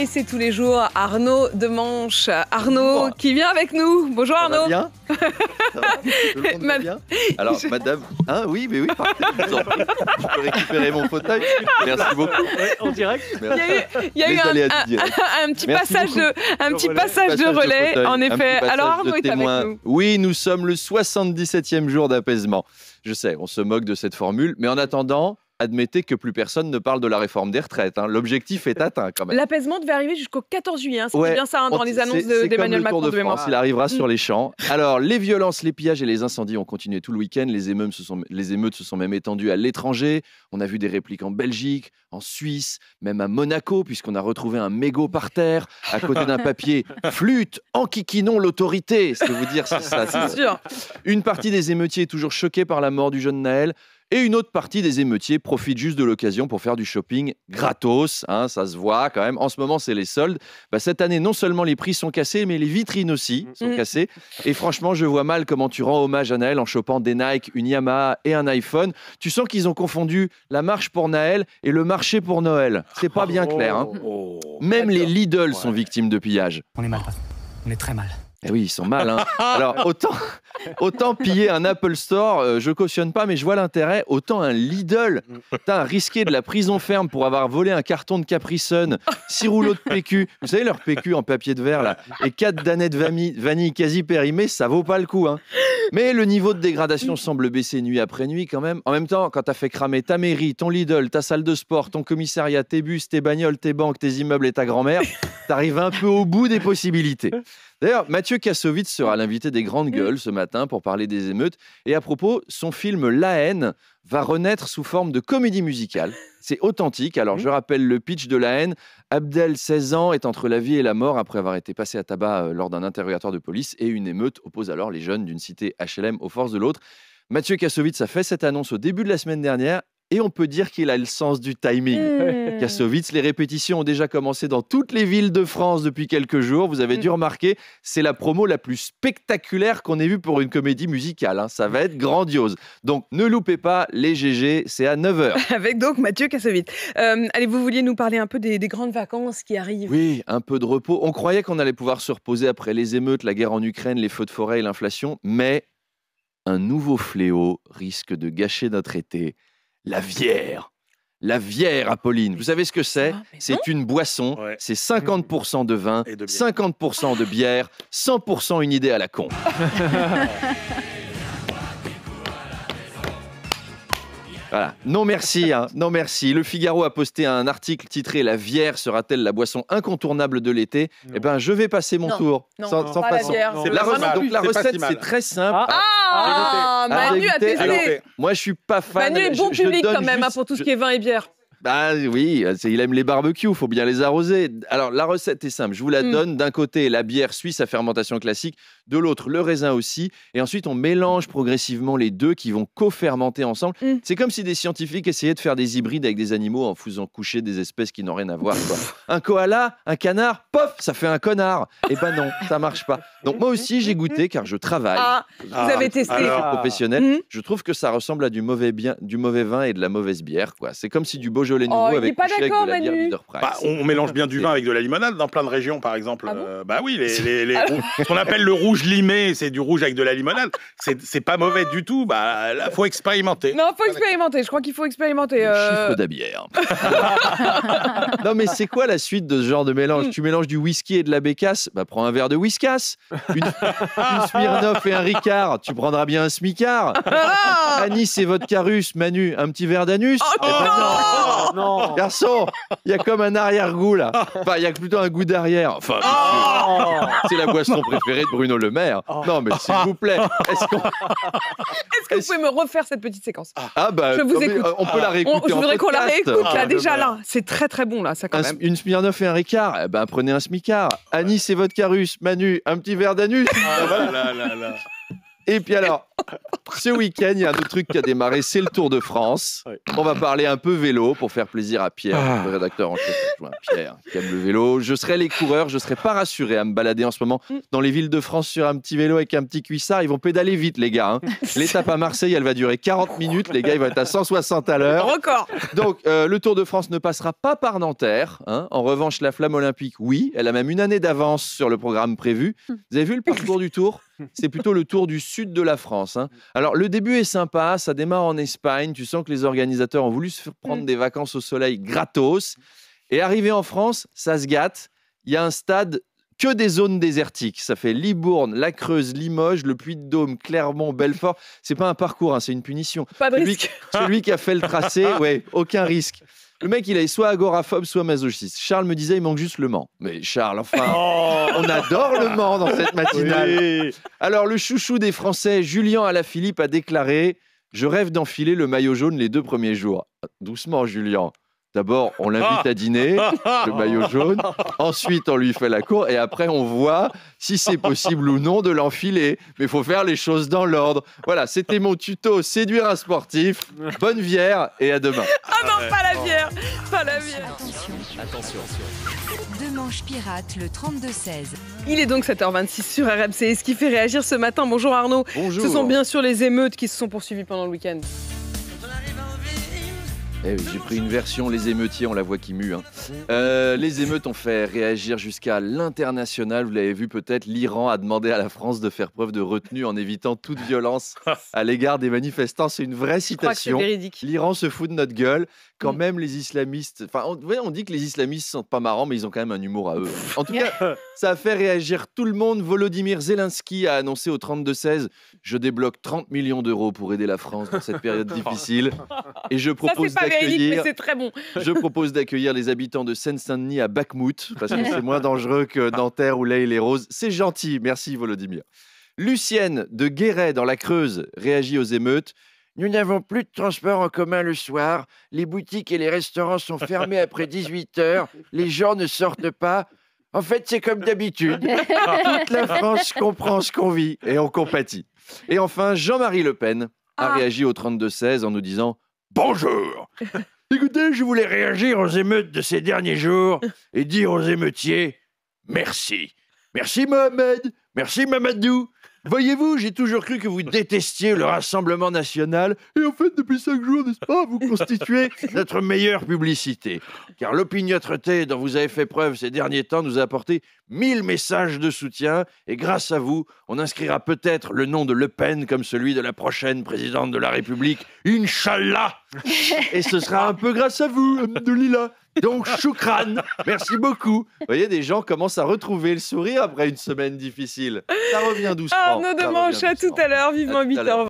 Et c'est tous les jours Arnaud Demanche. Arnaud qui vient avec nous. Bonjour Arnaud. Ça va bien. Ça va Tout le monde va bien. Alors madame, oui, mais oui, parfait. Je peux récupérer mon fauteuil. Merci beaucoup. Ouais, en direct. Il y a eu un petit passage de relais, en effet. Alors Arnaud est avec nous. Oui, nous sommes le 77e jour d'apaisement. Je sais, on se moque de cette formule, mais en attendant, admettez que plus personne ne parle de la réforme des retraites. L'objectif est atteint quand même. L'apaisement devait arriver jusqu'au 14 juillet. C'était bien ça dans les annonces d'Emmanuel Macron de mémoire. Il arrivera sur les champs. Alors, les violences, les pillages et les incendies ont continué tout le week-end. Les émeutes se sont même étendues à l'étranger. On a vu des répliques en Belgique, en Suisse, même à Monaco, puisqu'on a retrouvé un mégot par terre, à côté d'un papier « Flûte, enquiquinons l'autorité ». C'est vous dire, c'est ça. C'est sûr. Une partie des émeutiers est toujours choquée par la mort du jeune Naël. Et une autre partie des émeutiers profite juste de l'occasion pour faire du shopping gratos, ça se voit quand même. En ce moment, c'est les soldes. Cette année, non seulement les prix sont cassés, mais les vitrines aussi sont cassées. Et franchement, je vois mal comment tu rends hommage à Naël en chopant des Nike, une Yamaha et un iPhone. Tu sens qu'ils ont confondu la marche pour Naël et le marché pour Noël. C'est pas bien clair. Même les Lidl sont victimes de pillage. On est mal, patron. On est très mal. Eh oui, ils sont mal. Alors, autant piller un Apple Store, je cautionne pas, mais je vois l'intérêt. Autant un Lidl, risquer de la prison ferme pour avoir volé un carton de Capri Sun, 6 rouleaux de PQ. Vous savez, leur PQ en papier de verre, là, et 4 danettes vanille quasi périmées, ça vaut pas le coup. Mais le niveau de dégradation semble baisser nuit après nuit quand même. En même temps, quand t'as fait cramer ta mairie, ton Lidl, ta salle de sport, ton commissariat, tes bus, tes bagnoles, tes banques, tes immeubles et ta grand-mère, t'arrives un peu au bout des possibilités. D'ailleurs, Mathieu Kassovitz sera l'invité des Grandes Gueules ce matin pour parler des émeutes. Et à propos, son film La haine va renaître sous forme de comédie musicale. C'est authentique. Alors, je rappelle le pitch de La haine. Abdel, 16 ans, est entre la vie et la mort après avoir été passé à tabac lors d'un interrogatoire de police. Et une émeute oppose alors les jeunes d'une cité HLM aux forces de l'autre. Mathieu Kassovitz a fait cette annonce au début de la semaine dernière. Et on peut dire qu'il a le sens du timing. Kassovitz, les répétitions ont déjà commencé dans toutes les villes de France depuis quelques jours. Vous avez dû remarquer, c'est la promo la plus spectaculaire qu'on ait vue pour une comédie musicale. Ça va être grandiose. Donc, ne loupez pas les GG, c'est à 9h. Avec donc Mathieu Kassovitz. Allez, vous vouliez nous parler un peu des grandes vacances qui arrivent. Oui, un peu de repos. On croyait qu'on allait pouvoir se reposer après les émeutes, la guerre en Ukraine, les feux de forêt et l'inflation. Mais un nouveau fléau risque de gâcher notre été. La bière. La bière, Apolline. Vous savez ce que c'est ? C'est une boisson. Ouais. C'est 50% de vin, 50% de bière, 100% une idée à la con. Voilà. Non merci, non merci. Le Figaro a posté un article titré « La bière sera-t-elle la boisson incontournable de l'été ?» Eh bien, je vais passer mon tour. Sans façon. Donc la recette, c'est très simple. Manu a testé. Moi, je suis pas fan. Manu est bon public quand même pour tout ce qui est vin et bière. Oui, il aime les barbecues, il faut bien les arroser. Alors, la recette est simple, je vous la donne. D'un côté, la bière suit sa fermentation classique, de l'autre, le raisin aussi. Et ensuite, on mélange progressivement les deux qui vont co-fermenter ensemble. C'est comme si des scientifiques essayaient de faire des hybrides avec des animaux en faisant coucher des espèces qui n'ont rien à voir. Un koala, un canard, pof, ça fait un connard. Eh ben non, ça marche pas. Donc moi aussi, j'ai goûté car je travaille. Vous avez testé. Je suis professionnel. Je trouve que ça ressemble à du mauvais vin et de la mauvaise bière. C'est comme si du Beaujolais nouveau avec de la bière Leader-Price. On mélange bien du vin avec de la limonade dans plein de régions, par exemple. Oui, ce qu'on appelle le rouge limé, c'est du rouge avec de la limonade. C'est pas mauvais du tout. Là, faut expérimenter. Non, faut expérimenter. Je crois qu'il faut expérimenter. Le chiffre de la bière. Non, mais c'est quoi la suite de ce genre de mélange ? Tu mélanges du whisky et de la bécasse, prends un verre de whiskas. Une Smirnoff et un Ricard, tu prendras bien un smicard. Anis et vodka russe, Manu, un petit verre d'anus. Non. Garçon, il y a comme un arrière-goût là. Enfin, il y a plutôt un goût d'arrière. Enfin, c'est la boisson préférée de Bruno Le Maire. Non, mais s'il vous plaît, est-ce que vous pouvez me refaire cette petite séquence ? Je vous écoute. On peut la réécouter. Je voudrais qu'on la réécoute là, déjà là. C'est très très bon là, ça quand même. Une Smirnoff et un Ricard, prenez un smicard. Anis et vodka russe, Manu, un petit verre d'anus. Là. Et puis alors, Ce week-end, il y a un autre truc qui a démarré, c'est le Tour de France. Ouais. On va parler un peu vélo pour faire plaisir à Pierre, le rédacteur en chef adjoint. Pierre, qui aime le vélo. Je serai les coureurs, je serai pas rassuré à me balader en ce moment dans les villes de France sur un petit vélo avec un petit cuissard. Ils vont pédaler vite, les gars. L'étape à Marseille, elle va durer 40 minutes. Les gars, ils vont être à 160 à l'heure. Record. Donc, le Tour de France ne passera pas par Nanterre. En revanche, la flamme olympique, oui. Elle a même une année d'avance sur le programme prévu. Vous avez vu le parcours du Tour ? C'est plutôt le Tour du sud de la France. Alors, le début est sympa. Ça démarre en Espagne. Tu sens que les organisateurs ont voulu se faire prendre des vacances au soleil gratos. Et arrivé en France, ça se gâte. Il y a un stade que des zones désertiques. Ça fait Libourne, La Creuse, Limoges, le Puy-de-Dôme, Clermont, Belfort. C'est pas un parcours, c'est une punition. Pas de risque. Celui qui a fait le tracé, ouais, aucun risque. Le mec, il est soit agoraphobe, soit masochiste. Charles me disait, il manque juste le Mans. Mais Charles, enfin, on adore le Mans dans cette matinale. Oui. Alors, le chouchou des Français, Julien Alaphilippe, a déclaré « Je rêve d'enfiler le maillot jaune les 2 premiers jours. » Doucement, Julien. D'abord, on l'invite à dîner, le maillot jaune. Ensuite, on lui fait la cour. Et après, on voit si c'est possible ou non de l'enfiler. Mais il faut faire les choses dans l'ordre. Voilà, c'était mon tuto séduire un sportif. Bonne bière et à demain. Ah non, pas la bière. Pas la bière. Attention. Deux manches pirates, le 32-16. Il est donc 7h26 sur RMC. Et ce qui fait réagir ce matin, bonjour Arnaud. Bonjour. Ce sont bien sûr les émeutes qui se sont poursuivies pendant le week-end. Eh oui, j'ai pris une version Les Émeutiers, on la voit qui mue. Les émeutes ont fait réagir jusqu'à l'international. Vous l'avez vu peut-être, l'Iran a demandé à la France de faire preuve de retenue en évitant toute violence à l'égard des manifestants. C'est une vraie Je crois que citation. c'est véridique. L'Iran se fout de notre gueule. Quand même, les islamistes... Enfin, on dit que les islamistes sont pas marrants, mais ils ont quand même un humour à eux. En tout cas, ça a fait réagir tout le monde. Volodymyr Zelensky a annoncé au 32-16 « Je débloque 30 millions d'euros pour aider la France dans cette période difficile. » Et je Ça, propose c'est pas véridique, mais d'accueillir... c'est très bon. Je propose d'accueillir les habitants de Seine-Saint-Denis à Bakhmout, parce que c'est moins dangereux que Nanterre ou l'Aille-les-Roses. C'est gentil, merci Volodymyr. Lucienne de Guéret dans la Creuse réagit aux émeutes. Nous n'avons plus de transport en commun le soir. Les boutiques et les restaurants sont fermés après 18 h. Les gens ne sortent pas. En fait, c'est comme d'habitude. Toute la France comprend ce qu'on vit et on compatit. Et enfin, Jean-Marie Le Pen a réagi au 32-16 en nous disant « Bonjour !» Écoutez, je voulais réagir aux émeutes de ces derniers jours et dire aux émeutiers « Merci. Merci Mohamed. Merci Mamadou. Voyez-vous, j'ai toujours cru que vous détestiez le Rassemblement national. Et en fait, depuis 5 jours, n'est-ce pas, vous constituez notre meilleure publicité. Car l'opiniâtreté dont vous avez fait preuve ces derniers temps nous a apporté 1000 messages de soutien. Et grâce à vous, on inscrira peut-être le nom de Le Pen comme celui de la prochaine présidente de la République. Inch'Allah. Et ce sera un peu grâce à vous, Abdelila. Donc, choukran, merci beaucoup. Vous voyez, des gens commencent à retrouver le sourire après une semaine difficile. Ça revient doucement. Arnaud Demanche, à tout à l'heure, vivement 8h20.